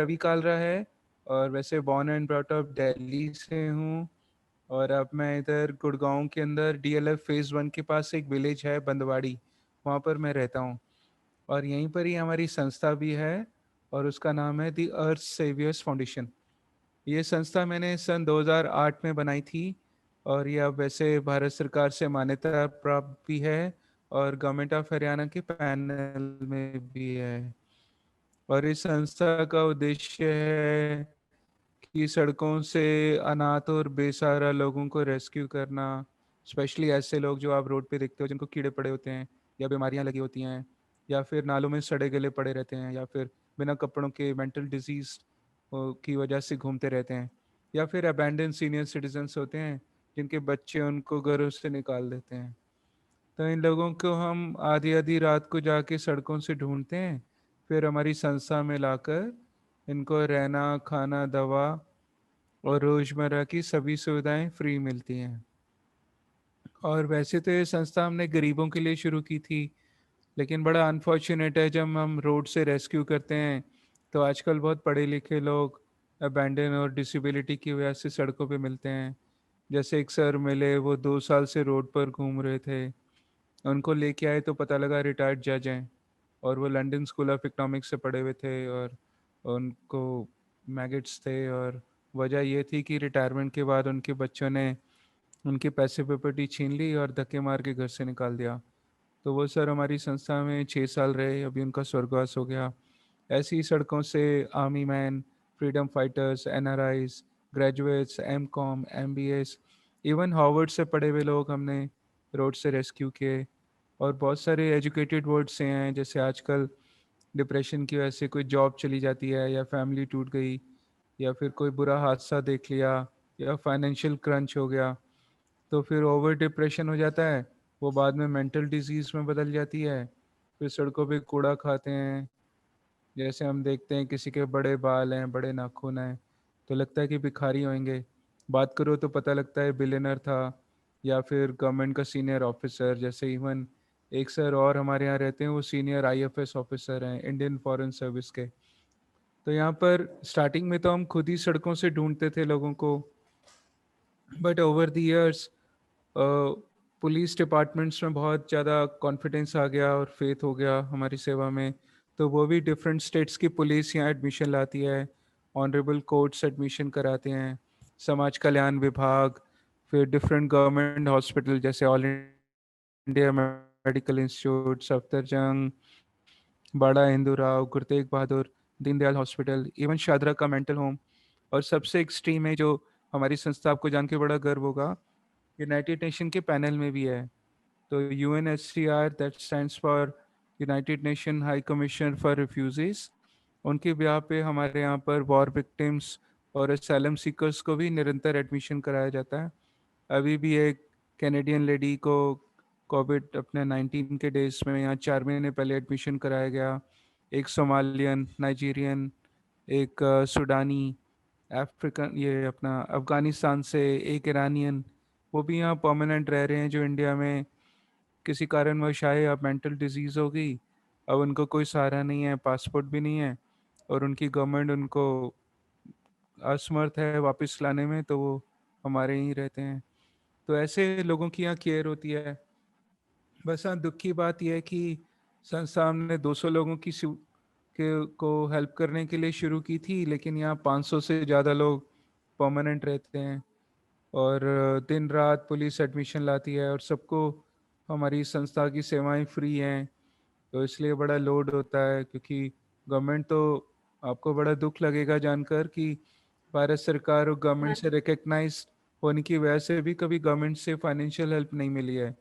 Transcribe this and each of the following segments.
रवि कालरा है और वैसे born and brought up Delhi से हूँ। और अब मैं इधर गुड़गांव के अंदर डीएलएफ फेज़ 1 के पास एक विलेज है बंदवाड़ी, वहाँ पर मैं रहता हूँ। और यहीं पर ही हमारी संस्था भी है और उसका नाम है दी अर्थ सेवियर्स फाउंडेशन। ये संस्था मैंने सन 2008 में बनाई थी और ये अब वैसे भारत सरकार से मान्यता प्राप्त भी है और गवर्नमेंट ऑफ हरियाणा के पैनल में भी है। और इस संस्था का उद्देश्य है कि सड़कों से अनाथ और बेसहारा लोगों को रेस्क्यू करना, स्पेशली ऐसे लोग जो आप रोड पे देखते हो जिनको कीड़े पड़े होते हैं या बीमारियां लगी होती हैं या फिर नालों में सड़े गले पड़े रहते हैं या फिर बिना कपड़ों के मेंटल डिजीज की वजह से घूमते रहते हैं, या फिर अबैंडन सीनियर सिटीजन्स होते हैं जिनके बच्चे उनको घरों से निकाल देते हैं। तो इन लोगों को हम आधी आधी रात को जाके सड़कों से ढूंढते हैं, फिर हमारी संस्था में लाकर इनको रहना, खाना, दवा और रोज़मर्रा की सभी सुविधाएं फ्री मिलती हैं। और वैसे तो ये संस्था हमने गरीबों के लिए शुरू की थी, लेकिन बड़ा अनफॉर्चुनेट है जब हम रोड से रेस्क्यू करते हैं तो आजकल बहुत पढ़े लिखे लोग अबैंडन और डिसेबिलिटी की वजह से सड़कों पे मिलते हैं। जैसे एक सर मिले, वो 2 साल से रोड पर घूम रहे थे। उनको लेके आए तो पता लगा रिटायर्ड जज हैं और वो लंदन स्कूल ऑफ इकोनॉमिक्स से पढ़े हुए थे और उनको मैगट्स थे। और वजह ये थी कि रिटायरमेंट के बाद उनके बच्चों ने उनके पैसे प्रॉपर्टी छीन ली और धक्के मार के घर से निकाल दिया। तो वो सर हमारी संस्था में 6 साल रहे, अभी उनका स्वर्गवास हो गया। ऐसी ही सड़कों से army man, freedom fighters, NRIs, graduates, MCom, MBS, even Harvard से पढ़े हुए लोग हमने रोड से रेस्क्यू किए। और बहुत सारे एजुकेटेड वर्ड से हैं, जैसे आजकल डिप्रेशन की वजह से कोई जॉब चली जाती है या फैमिली टूट गई या फिर कोई बुरा हादसा देख लिया या फाइनेंशियल क्रंच हो गया, तो फिर ओवर डिप्रेशन हो जाता है, वो बाद में मेंटल डिजीज़ में बदल जाती है। फिर सड़कों पे कूड़ा खाते हैं, जैसे हम देखते हैं किसी के बड़े बाल हैं, बड़े नाखून हैं, तो लगता है कि भिखारी होंगे। बात करो तो पता लगता है बिलियनर था या फिर गवर्नमेंट का सीनियर ऑफिसर। जैसे इवन एक सर और हमारे यहाँ रहते हैं, वो सीनियर आईएफएस ऑफिसर हैं इंडियन फॉरेन सर्विस के। तो यहाँ पर स्टार्टिंग में तो हम खुद ही सड़कों से ढूंढते थे लोगों को, but over the years police departments में बहुत ज़्यादा कॉन्फिडेंस आ गया और फेथ हो गया हमारी सेवा में। तो वो भी डिफरेंट स्टेट्स की पुलिस यहाँ एडमिशन लाती है, ऑनरेबल कोर्ट्स एडमिशन कराते हैं, समाज कल्याण विभाग, फिर डिफरेंट गवर्नमेंट हॉस्पिटल जैसे all India medical institute, Safdarjung, बड़ा हिंदू राव, गुरु तेग बहादुर, दीनदयाल हॉस्पिटल, इवन शादरा का मेंटल होम। और सबसे एक्सट्रीम है जो हमारी संस्था, आपको जान के बड़ा गर्व होगा, यूनाइटेड नेशन के पैनल में भी है। तो UNHCR, that stands for United nation high commissioner for refugees, उनके ब्याह पे हमारे यहाँ पर वॉर विक्टिम्स और एसाइलम सीकर्स को भी निरंतर एडमिशन कराया जाता है। अभी भी एक कैनेडियन लेडी को कोविड अपने 19 के डेज में यहाँ 4 महीने पहले एडमिशन कराया गया। एक सोमालियन, नाइजीरियन, एक सूडानी, अफ्रीकन, ये अपना अफ़गानिस्तान से एक ईरानियन, वो भी यहाँ परमानेंट रह रहे हैं, जो इंडिया में किसी कारणवश आए, अब मेंटल डिजीज़ हो गई, अब उनको कोई सहारा नहीं है, पासपोर्ट भी नहीं है और उनकी गवर्नमेंट उनको असमर्थ है वापस लाने में, तो वो हमारे ही रहते हैं। तो ऐसे लोगों की यहाँ केयर होती है। बस हाँ, दुख की बात यह है कि संस्था हमने 200 लोगों की को हेल्प करने के लिए शुरू की थी, लेकिन यहाँ 500 से ज़्यादा लोग परमानेंट रहते हैं। और दिन रात पुलिस एडमिशन लाती है और सबको हमारी संस्था की सेवाएं फ्री हैं। तो इसलिए बड़ा लोड होता है, क्योंकि गवर्नमेंट तो, आपको बड़ा दुख लगेगा जानकर कि भारत सरकार और गवर्नमेंट से रिकग्नाइज होने की वजह से भी कभी गवर्नमेंट से फाइनेंशियल हेल्प नहीं मिली है।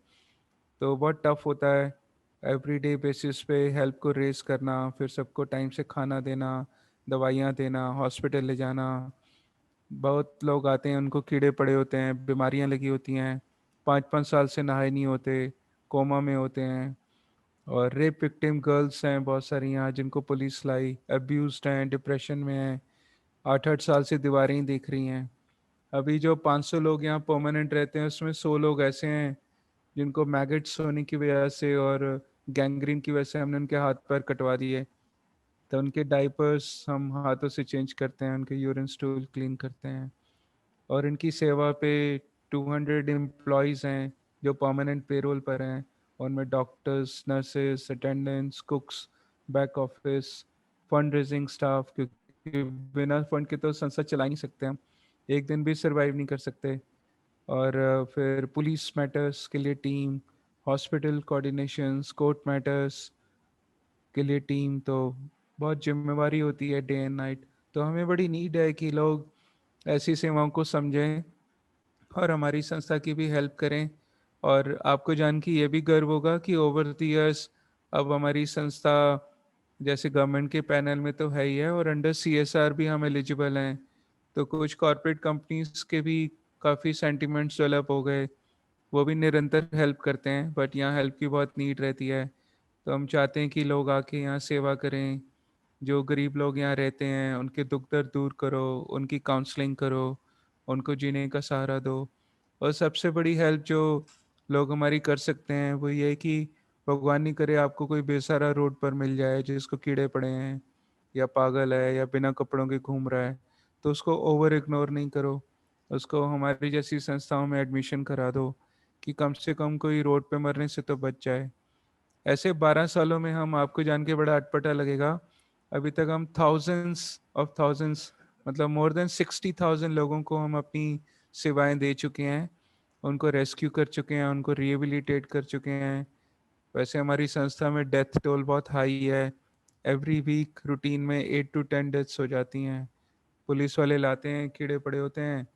तो बहुत टफ होता है एवरीडे बेसिस पे हेल्प को रेस करना, फिर सबको टाइम से खाना देना, दवाइयाँ देना, हॉस्पिटल ले जाना। बहुत लोग आते हैं, उनको कीड़े पड़े होते हैं, बीमारियां लगी होती हैं, 5-5 साल से नहाए नहीं होते, कोमा में होते हैं। और रेप विक्टिम गर्ल्स हैं बहुत सारी यहाँ, जिनको पुलिस लाई, अब्यूज्ड हैं, डिप्रेशन में हैं, 8-8 साल से दीवारें ही देख रही हैं। अभी जो 500 लोग यहाँ परमानेंट रहते हैं, उसमें 100 लोग ऐसे हैं जिनको मैगट्स होने की वजह से और गैंग्रीन की वजह से हमने उनके हाथ पैर कटवा दिए। तो उनके डाइपर्स हम हाथों से चेंज करते हैं, उनके यूरिन स्टूल क्लीन करते हैं। और इनकी सेवा पे 200 एम्प्लॉयज़ हैं जो परमानेंट पेरोल पर हैं। उनमें doctors, nurses, attendants, कुक्स, back office, fund raising staff, क्योंकि बिना फंड के तो संस्था चला ही नहीं सकते हम, एक दिन भी सरवाइव नहीं कर सकते। और फिर पुलिस मैटर्स के लिए team, hospital coordinations, court matters के लिए टीम। तो बहुत जिम्मेवारी होती है डे एंड नाइट। तो हमें बड़ी नीड है कि लोग ऐसी सेवाओं को समझें और हमारी संस्था की भी हेल्प करें। और आपको जान के ये भी गर्व होगा कि ओवर द ईयर्स अब हमारी संस्था जैसे गवर्नमेंट के पैनल में तो है ही है, और अंडर CSR भी हम एलिजिबल हैं। तो कुछ कॉरपोरेट कंपनीज के भी काफ़ी सेंटिमेंट्स डेवलप हो गए, वो भी निरंतर हेल्प करते हैं, बट यहाँ हेल्प की बहुत नीड रहती है। तो हम चाहते हैं कि लोग आके यहाँ सेवा करें, जो गरीब लोग यहाँ रहते हैं उनके दुख दर्द दूर करो, उनकी काउंसलिंग करो, उनको जीने का सहारा दो। और सबसे बड़ी हेल्प जो लोग हमारी कर सकते हैं वो ये है कि भगवान नहीं करे आपको कोई बेसहारा रोड पर मिल जाए जिसको कीड़े पड़े हैं या पागल है या बिना कपड़ों के घूम रहा है, तो उसको ओवर इग्नोर नहीं करो, उसको हमारी जैसी संस्थाओं में एडमिशन करा दो कि कम से कम कोई रोड पे मरने से तो बच जाए। ऐसे 12 सालों में हम, आपको जान के बड़ा अटपटा लगेगा, अभी तक हम थाउजेंड्स मतलब मोर देन 60,000 लोगों को हम अपनी सेवाएं दे चुके हैं, उनको रेस्क्यू कर चुके हैं, उनको रिहेबिलिटेट कर चुके हैं। वैसे हमारी संस्था में डेथ टोल बहुत हाई है, एवरी वीक रूटीन में 8 to 10 डेथ्स हो जाती हैं। पुलिस वाले लाते हैं, कीड़े पड़े होते हैं,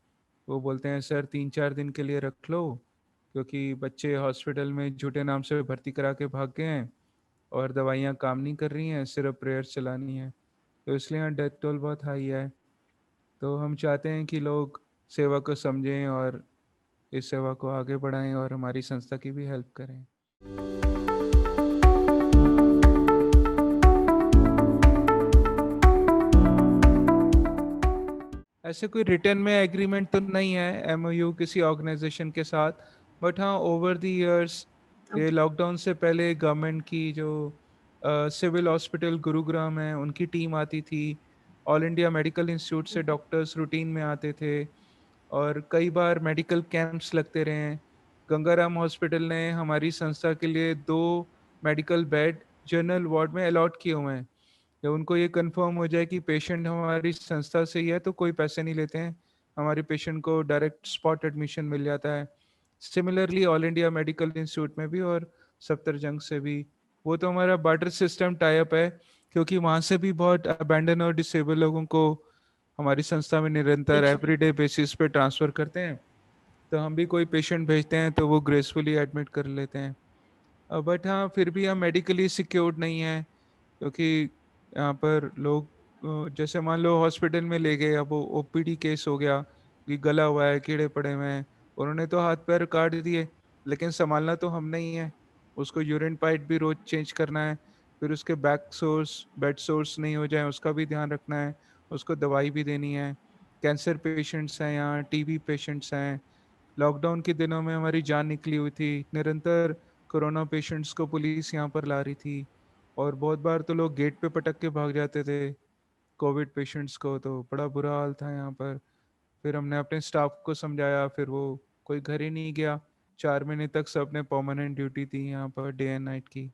वो बोलते हैं सर 3-4 दिन के लिए रख लो, क्योंकि बच्चे हॉस्पिटल में झूठे नाम से भर्ती करा के भाग गए हैं और दवाइयाँ काम नहीं कर रही हैं, सिर्फ प्रेयर्स चलानी है। तो इसलिए यहाँ डेथ टोल बहुत हाई है। तो हम चाहते हैं कि लोग सेवा को समझें और इस सेवा को आगे बढ़ाएं और हमारी संस्था की भी हेल्प करें। ऐसे कोई रिटर्न में एग्रीमेंट तो नहीं है MOU किसी ऑर्गेनाइजेशन के साथ, बट हाँ ओवर द इयर्स, ये ओके। लॉकडाउन से पहले गवर्नमेंट की जो सिविल हॉस्पिटल गुरुग्राम है उनकी टीम आती थी, ऑल इंडिया मेडिकल इंस्टीट्यूट से डॉक्टर्स रूटीन में आते थे, और कई बार मेडिकल कैंप्स लगते रहे हैं। गंगाराम हॉस्पिटल ने हमारी संस्था के लिए 2 मेडिकल बेड जनरल वार्ड में अलॉट किए हुए हैं। जब उनको ये कंफर्म हो जाए कि पेशेंट हमारी संस्था से ही है तो कोई पैसे नहीं लेते हैं, हमारे पेशेंट को डायरेक्ट स्पॉट एडमिशन मिल जाता है। Similarly all India medical institute में भी और सफ्दरजंग से भी, वो तो हमारा बार्टर सिस्टम टाई अप है, क्योंकि वहाँ से भी बहुत अबैंडन और डिसेबल लोगों को हमारी संस्था में निरंतर अच्छा। एवरीडे बेसिस पे ट्रांसफ़र करते हैं। तो हम भी कोई पेशेंट भेजते हैं तो वो ग्रेसफुली एडमिट कर लेते हैं। बट हाँ फिर भी हम मेडिकली सिक्योर्ड नहीं हैं, क्योंकि यहाँ पर लोग जैसे मान लो हॉस्पिटल में ले गए, अब वो OPD केस हो गया कि गला हुआ है, कीड़े पड़े हुए हैं, उन्होंने तो हाथ पैर काट दिए, लेकिन संभालना तो हम नहीं है। उसको यूरिन पाइप भी रोज चेंज करना है, फिर उसके बैक सोर्स बेड सोर्स नहीं हो जाए उसका भी ध्यान रखना है, उसको दवाई भी देनी है। कैंसर पेशेंट्स हैं यहाँ, TB पेशेंट्स हैं। लॉकडाउन के दिनों में हमारी जान निकली हुई थी, निरंतर कोरोना पेशेंट्स को पुलिस यहाँ पर ला रही थी, और बहुत बार तो लोग गेट पे पटक के भाग जाते थे कोविड पेशेंट्स को, तो बड़ा बुरा हाल था यहाँ पर। फिर हमने अपने स्टाफ को समझाया, फिर वो कोई घर ही नहीं गया, 4 महीने तक सबने परमानेंट ड्यूटी थी यहाँ पर डे एंड नाइट की।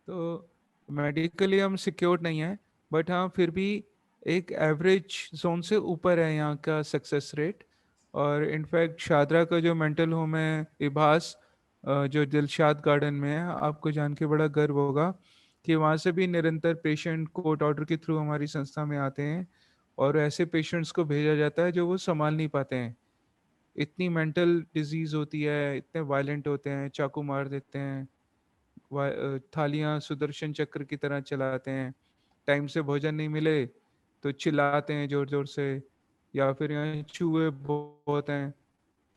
तो मेडिकली हम सिक्योर नहीं है, बट हाँ फिर भी एक एवरेज जोन से ऊपर है यहाँ का सक्सेस रेट। और इनफैक्ट शादरा का जो मेंटल होम है इबास, जो दिलशाद गार्डन में है, आपको जान के बड़ा गर्व होगा कि वहाँ से भी निरंतर पेशेंट कोर्ट ऑर्डर के थ्रू हमारी संस्था में आते हैं, और ऐसे पेशेंट्स को भेजा जाता है जो वो संभाल नहीं पाते हैं। इतनी मेंटल डिजीज होती है, इतने वायलेंट होते हैं, चाकू मार देते हैं, थालियां सुदर्शन चक्र की तरह चलाते हैं, टाइम से भोजन नहीं मिले तो चिल्लाते हैं जोर जोर से, या फिर यहाँ चूहे बहुत हैं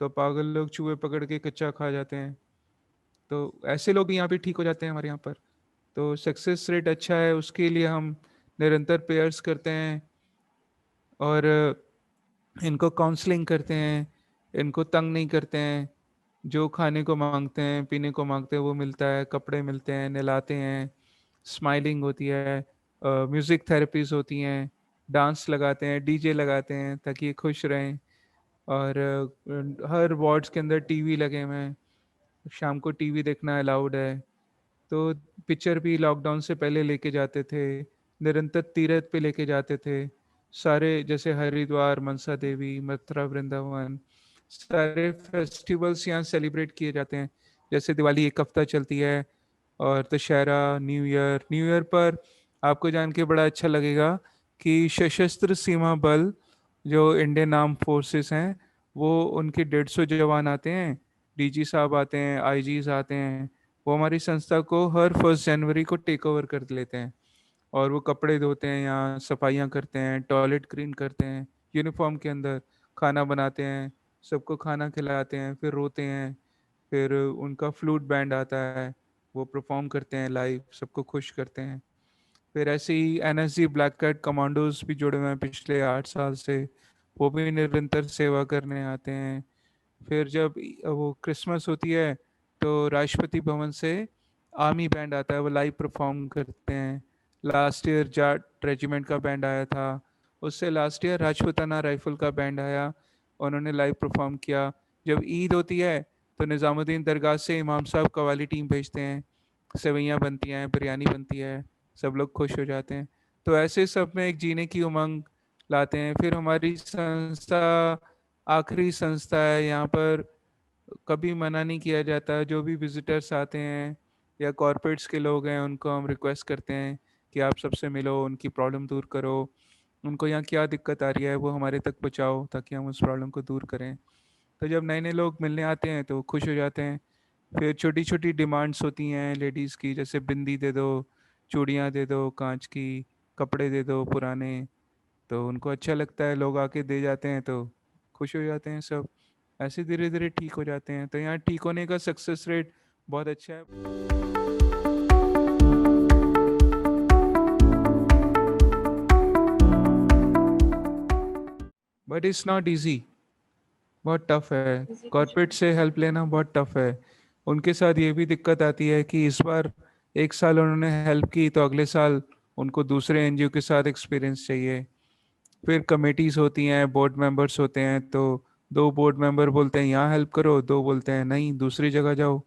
तो पागल लोग चूहे पकड़ के कच्चा खा जाते हैं। तो ऐसे लोग भी यहाँ पे ठीक हो जाते हैं हमारे यहाँ पर। तो सक्सेस रेट अच्छा है, उसके लिए हम निरंतर प्रेयर्स करते हैं, और इनको काउंसलिंग करते हैं, इनको तंग नहीं करते हैं। जो खाने को मांगते हैं, पीने को मांगते हैं वो मिलता है, कपड़े मिलते हैं, नहलाते हैं, स्माइलिंग होती है। म्यूज़िक थेरेपीज़ होती हैं, डांस लगाते हैं, डीजे लगाते हैं ताकि ये खुश रहें। और हर वार्ड्स के अंदर टीवी लगे हुए हैं, शाम को टीवी देखना अलाउड है। तो पिक्चर भी लॉकडाउन से पहले लेके जाते थे, निरंतर तीर्थ पे लेके जाते थे। सारे जैसे हरिद्वार, मनसा देवी, मथुरा, वृंदावन, सारे फेस्टिवल्स यहाँ सेलिब्रेट किए जाते हैं। जैसे दिवाली एक हफ्ता चलती है, और दशहरा, न्यू ईयर पर आपको जान के बड़ा अच्छा लगेगा कि सशस्त्र सीमा बल जो इंडियन आर्म फोर्सेस हैं, वो उनके 150 जवान आते हैं, डीजी साहब आते हैं, आईजीज आते हैं। वो हमारी संस्था को हर 1 जनवरी को टेक ओवर कर लेते हैं, और वो कपड़े धोते हैं, यहाँ सफाइयाँ करते हैं, टॉयलेट क्लीन करते हैं, यूनिफॉर्म के अंदर खाना बनाते हैं, सबको खाना खिलाते हैं, फिर रोते हैं। फिर उनका फ्लूट बैंड आता है, वो परफॉर्म करते हैं लाइव, सबको खुश करते हैं। फिर ऐसे ही एनएसजी ब्लैक कैट कमांडोज भी जुड़े हुए हैं पिछले 8 साल से, वो भी निरंतर सेवा करने आते हैं। फिर जब वो क्रिसमस होती है तो राष्ट्रपति भवन से आर्मी बैंड आता है, वो लाइव परफॉर्म करते हैं। लास्ट ईयर जाट रेजिमेंट का बैंड आया था, उससे लास्ट ईयर राजपूताना राइफल का बैंड आया, उन्होंने लाइव परफॉर्म किया। जब ईद होती है तो निज़ामुद्दीन दरगाह से इमाम साहब कवाली टीम भेजते हैं, सेवैयाँ बनती हैं, बिरयानी बनती है, सब लोग खुश हो जाते हैं। तो ऐसे सब में एक जीने की उमंग लाते हैं। फिर हमारी संस्था आखिरी संस्था है, यहाँ पर कभी मना नहीं किया जाता। जो भी विजिटर्स आते हैं या कॉरपोरेट्स के लोग हैं, उनको हम रिक्वेस्ट करते हैं कि आप सबसे मिलो, उनकी प्रॉब्लम दूर करो, उनको यहाँ क्या दिक्कत आ रही है वो हमारे तक पहुँचाओ ताकि हम उस प्रॉब्लम को दूर करें। तो जब नए नए लोग मिलने आते हैं तो खुश हो जाते हैं। फिर छोटी छोटी डिमांड्स होती हैं लेडीज़ की, जैसे बिंदी दे दो, चूड़ियाँ दे दो कांच की, कपड़े दे दो पुराने। तो उनको अच्छा लगता है, लोग आके दे जाते हैं तो खुश हो जाते हैं सब। ऐसे धीरे धीरे ठीक हो जाते हैं। तो यहाँ ठीक होने का सक्सेस रेट बहुत अच्छा है। बट इट्स नॉट इजी, बहुत टफ है। कॉर्पोरेट से हेल्प लेना बहुत टफ है। उनके साथ ये भी दिक्कत आती है कि इस बार 1 साल उन्होंने हेल्प की तो अगले साल उनको दूसरे एनजीओ के साथ एक्सपीरियंस चाहिए। फिर कमेटीज होती हैं, बोर्ड मेंबर्स होते हैं, तो 2 बोर्ड मेंबर बोलते हैं यहाँ हेल्प करो, 2 बोलते हैं नहीं दूसरी जगह जाओ।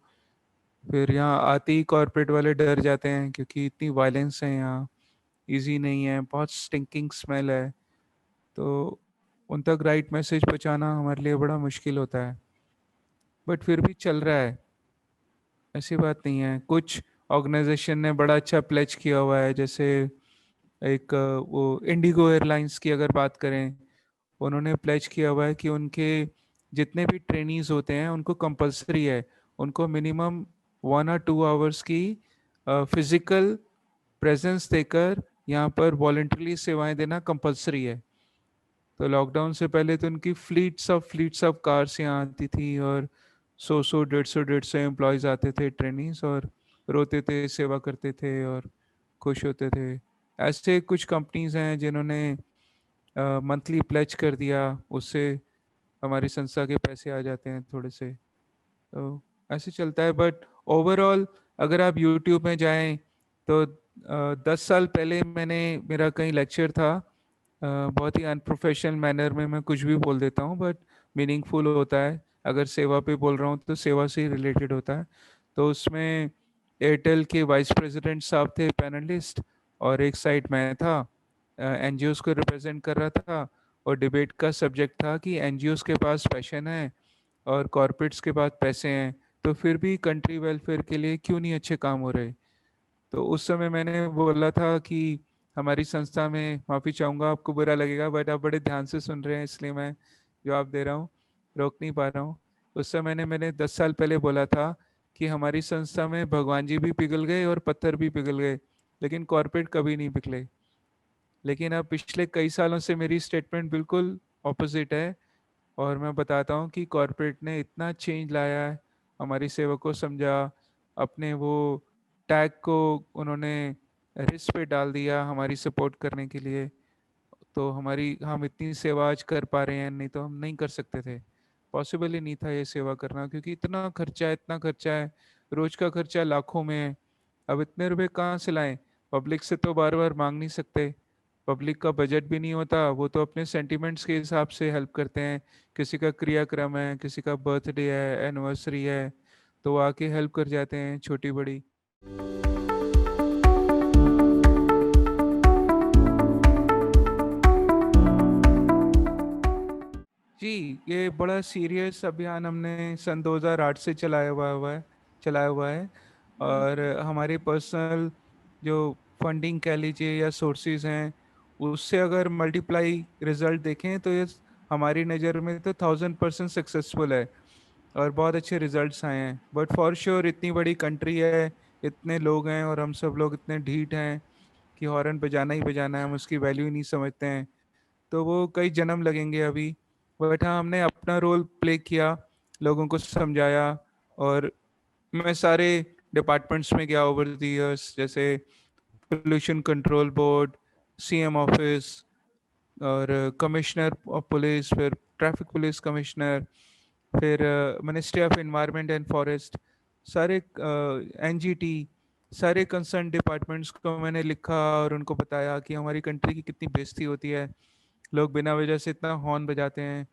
फिर यहाँ आते ही कॉर्पोरेट वाले डर जाते हैं क्योंकि इतनी वायलेंस है यहाँ, इजी नहीं है, बहुत स्टिंकिंग स्मेल है। तो उन तक राइट मैसेज पहुँचाना हमारे लिए बड़ा मुश्किल होता है। बट फिर भी चल रहा है, ऐसी बात नहीं है। कुछ ऑर्गेनाइजेशन ने बड़ा अच्छा प्लेज किया हुआ है, जैसे एक वो इंडिगो एयरलाइंस की अगर बात करें, उन्होंने प्लेज किया हुआ है कि उनके जितने भी ट्रेनीज होते हैं उनको कंपलसरी है, उनको मिनिमम 1 और 2 आवर्स की फिजिकल प्रेजेंस देकर यहाँ पर वॉलेंटरली सेवाएं देना कंपलसरी है। तो लॉकडाउन से पहले तो उनकी फ्लीट्स ऑफ कार्स यहाँ आती थी, और 100 150 एम्प्लॉयज़ आते थे ट्रेनीज, और रोते थे, सेवा करते थे और खुश होते थे। ऐसे कुछ कंपनीज हैं जिन्होंने मंथली प्लेज कर दिया, उससे हमारी संस्था के पैसे आ जाते हैं थोड़े से। तो ऐसे चलता है। बट ओवरऑल अगर आप यूट्यूब में जाएं तो 10 साल पहले मैंने मेरा कहीं लेक्चर था, बहुत ही अनप्रोफेशनल मैनर में मैं कुछ भी बोल देता हूँ, बट मीनिंगफुल होता है। अगर सेवा पे बोल रहा हूँ तो सेवा से ही रिलेटेड होता है। तो उसमें एयरटेल के वाइस प्रेसिडेंट साहब थे पैनलिस्ट, और एक साइड मैं था, एनजीओस को रिप्रेजेंट कर रहा था। और डिबेट का सब्जेक्ट था कि एनजीओस के पास पैशन है और कॉरपोरेट्स के पास पैसे हैं, तो फिर भी कंट्री वेलफेयर के लिए क्यों नहीं अच्छे काम हो रहे। तो उस समय मैंने बोला था कि हमारी संस्था में, माफ़ी चाहूँगा आपको बुरा लगेगा बट आप बड़े ध्यान से सुन रहे हैं इसलिए मैं जवाब दे रहा हूँ, रोक नहीं पा रहा हूँ। उस समय मैंने 10 साल पहले बोला था कि हमारी संस्था में भगवान जी भी पिघल गए और पत्थर भी पिघल गए, लेकिन कॉरपोरेट कभी नहीं पिघले। लेकिन अब पिछले कई सालों से मेरी स्टेटमेंट बिल्कुल ऑपोजिट है, और मैं बताता हूँ कि कॉरपोरेट ने इतना चेंज लाया है, हमारी सेवा को समझा, अपने वो टैग को उन्होंने रिस्ट पे डाल दिया हमारी सपोर्ट करने के लिए। तो हम इतनी सेवा आज कर पा रहे हैं, नहीं तो हम नहीं कर सकते थे। पॉसिबल ही नहीं था ये सेवा करना, क्योंकि इतना खर्चा है, रोज का खर्चा लाखों में है। अब इतने रुपए कहाँ से लाएं। पब्लिक से तो बार बार मांग नहीं सकते, पब्लिक का बजट भी नहीं होता, वो तो अपने सेंटिमेंट्स के हिसाब से हेल्प करते हैं। किसी का क्रियाक्रम है, किसी का बर्थडे है, एनिवर्सरी है, तो वो आके हेल्प कर जाते हैं, छोटी बड़ी। जी, ये बड़ा सीरियस अभियान हमने सन 2008 से चलाया हुआ है। और हमारे पर्सनल जो फंडिंग कह लीजिए या सोर्सेज हैं, उससे अगर मल्टीप्लाई रिजल्ट देखें तो ये हमारी नज़र में तो 1000% सक्सेसफुल है और बहुत अच्छे रिजल्ट्स आए हैं। बट फॉर श्योर इतनी बड़ी कंट्री है, इतने लोग हैं और हम सब लोग इतने ढीठ हैं कि हॉर्न बजाना ही बजाना है, हम उसकी वैल्यू ही नहीं समझते हैं। तो वो कई जन्म लगेंगे अभी। बट हाँ, हमने अपना रोल प्ले किया, लोगों को समझाया। और मैं सारे डिपार्टमेंट्स में गया ओवर द इयर्स, जैसे pollution control board, CM office, और कमिश्नर ऑफ पुलिस, फिर ट्रैफिक पुलिस कमिश्नर, फिर ministry of environment and forest, सारे एनजीटी, सारे कंसर्न डिपार्टमेंट्स को मैंने लिखा और उनको बताया कि हमारी कंट्री की कितनी बेइज्जती होती है, लोग बिना वजह से इतना हॉर्न बजाते हैं।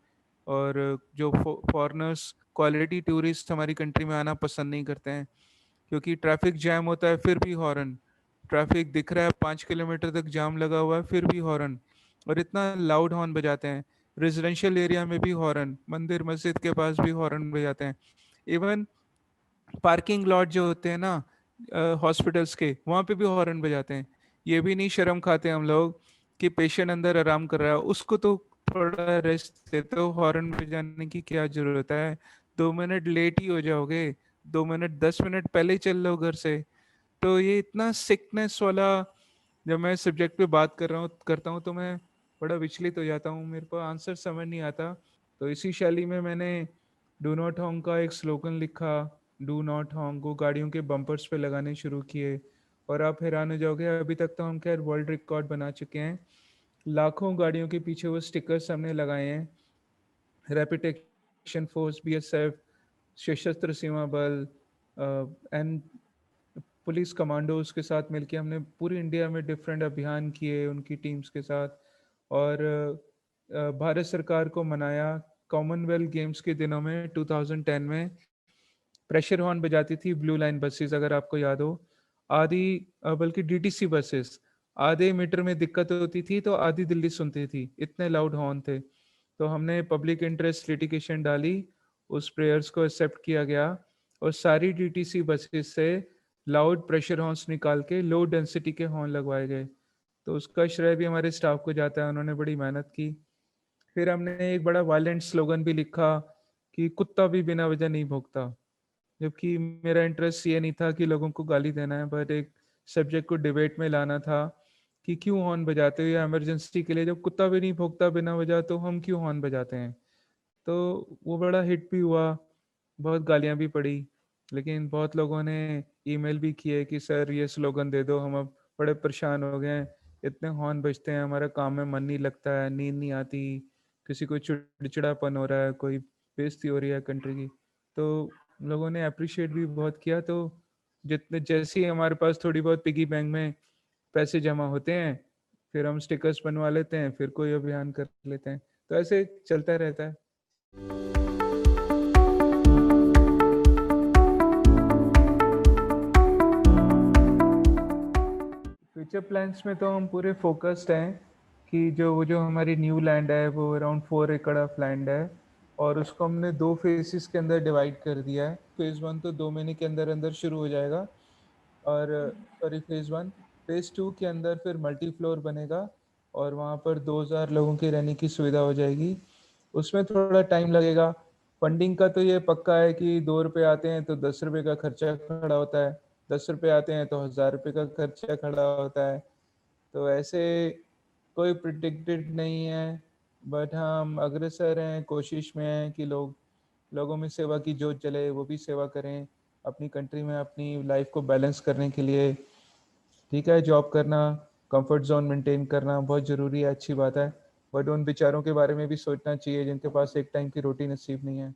और जो फॉरेनर्स, क्वालिटी टूरिस्ट हमारी कंट्री में आना पसंद नहीं करते हैं, क्योंकि ट्रैफिक जैम होता है फिर भी हॉर्न, ट्रैफिक दिख रहा है 5 किलोमीटर तक जाम लगा हुआ है फिर भी हॉर्न, और इतना लाउड हॉर्न बजाते हैं। रेजिडेंशियल एरिया में भी हॉर्न, मंदिर मस्जिद के पास भी हॉर्न बजाते हैं। इवन पार्किंग लॉट जो होते हैं ना हॉस्पिटल्स के, वहाँ पे भी हॉर्न बजाते हैं। ये भी नहीं शर्म खाते हम लोग कि पेशेंट अंदर आराम कर रहा है, उसको तो थोड़ा रेस्ट देते हो, हॉर्न बजाने की क्या जरूरत है? 2 मिनट लेट ही हो जाओगे, 2 मिनट 10 मिनट पहले ही चल लो घर से। तो ये इतना सिकनेस वाला, जब मैं सब्जेक्ट पे बात करता हूँ तो मैं बड़ा विचलित हो जाता हूँ, मेरे को आंसर समझ नहीं आता। तो इसी शैली में मैंने डू नॉट हॉन्ग का एक स्लोगन लिखा। डू नॉट हॉन्ग को गाड़ियों के बम्पर्स पे लगाने शुरू किए, और आप हैरान हो जाओगे, अभी तक तो हम खैर वर्ल्ड रिकॉर्ड बना चुके हैं। लाखों गाड़ियों के पीछे वो स्टिकर्स हमने लगाए हैं। रैपिड एक्शन फोर्स, बीएसएफ, सशस्त्र सीमा बल एंड पुलिस कमांडोज के साथ मिलके हमने पूरी इंडिया में डिफरेंट अभियान किए उनकी टीम्स के साथ। और भारत सरकार को मनाया। कॉमनवेल्थ गेम्स के दिनों में 2010 में प्रेशर हॉर्न बजाती थी ब्लू लाइन बसेस, अगर आपको याद हो। आधी बल्कि डीटीसी बसेस, आधे मीटर में दिक्कत होती थी तो आधी दिल्ली सुनती थी, इतने लाउड हॉर्न थे। तो हमने पब्लिक इंटरेस्ट लिटिगेशन डाली, उस प्रेयर्स को एक्सेप्ट किया गया, और सारी डीटीसी बसेस से लाउड प्रेशर हॉर्न्स निकाल के लो डेंसिटी के हॉर्न लगवाए गए। तो उसका श्रेय भी हमारे स्टाफ को जाता है, उन्होंने बड़ी मेहनत की। फिर हमने एक बड़ा वायलेंट स्लोगन भी लिखा कि कुत्ता भी बिना वजह नहीं भौंकता। जबकि मेरा इंटरेस्ट ये नहीं था कि लोगों को गाली देना है, बट एक सब्जेक्ट को डिबेट में लाना था कि क्यों हॉर्न बजाते हो, या इमरजेंसी के लिए जब कुत्ता भी नहीं भौंकता बिना वजह तो हम क्यों हॉर्न बजाते हैं। तो वो बड़ा हिट भी हुआ, बहुत गालियां भी पड़ी, लेकिन बहुत लोगों ने ईमेल भी किए कि सर ये स्लोगन दे दो, हम अब बड़े परेशान हो गए हैं, इतने हॉर्न बजते हैं, हमारा काम में मन नहीं लगता है, नींद नहीं आती, किसी को चिड़चिड़ापन हो रहा है, कोई बेइज्जती हो रही है कंट्री की। तो लोगों ने अप्रिशिएट भी बहुत किया। तो जितने जैसे ही हमारे पास थोड़ी बहुत पिगी बैंक में पैसे जमा होते हैं, फिर हम स्टिकर्स बनवा लेते हैं, फिर कोई अभियान कर लेते हैं। तो ऐसे चलता रहता है। फ्यूचर प्लान्स में तो हम पूरे फोकस्ड हैं कि जो हमारी न्यू लैंड है वो अराउंड 4 एकड़ ऑफ लैंड है, और उसको हमने 2 फेसिस के अंदर डिवाइड कर दिया है। फेज़ 1 तो 2 महीने के अंदर अंदर शुरू हो जाएगा, और सॉरी फेज़ 1, फेज़ 2 के अंदर फिर मल्टी फ्लोर बनेगा, और वहाँ पर 2000 लोगों के रहने की सुविधा हो जाएगी। उसमें थोड़ा टाइम लगेगा। फंडिंग का तो ये पक्का है कि 2 रुपये आते हैं तो 10 रुपये का खर्चा खड़ा होता है, 10 रुपये आते हैं तो 1000 रुपये का खर्चा खड़ा होता है। तो ऐसे कोई प्रिडिक्टेड नहीं है, बट हाँ हम अग्रसर हैं, कोशिश में हैं कि लोगों में सेवा की जोत जले, वो भी सेवा करें अपनी कंट्री में, अपनी लाइफ को बैलेंस करने के लिए। ठीक है, जॉब करना, कंफर्ट जोन मेंटेन करना बहुत ज़रूरी है, अच्छी बात है, बट उन बेचारों के बारे में भी सोचना चाहिए जिनके पास एक टाइम की रोटी नसीब नहीं है।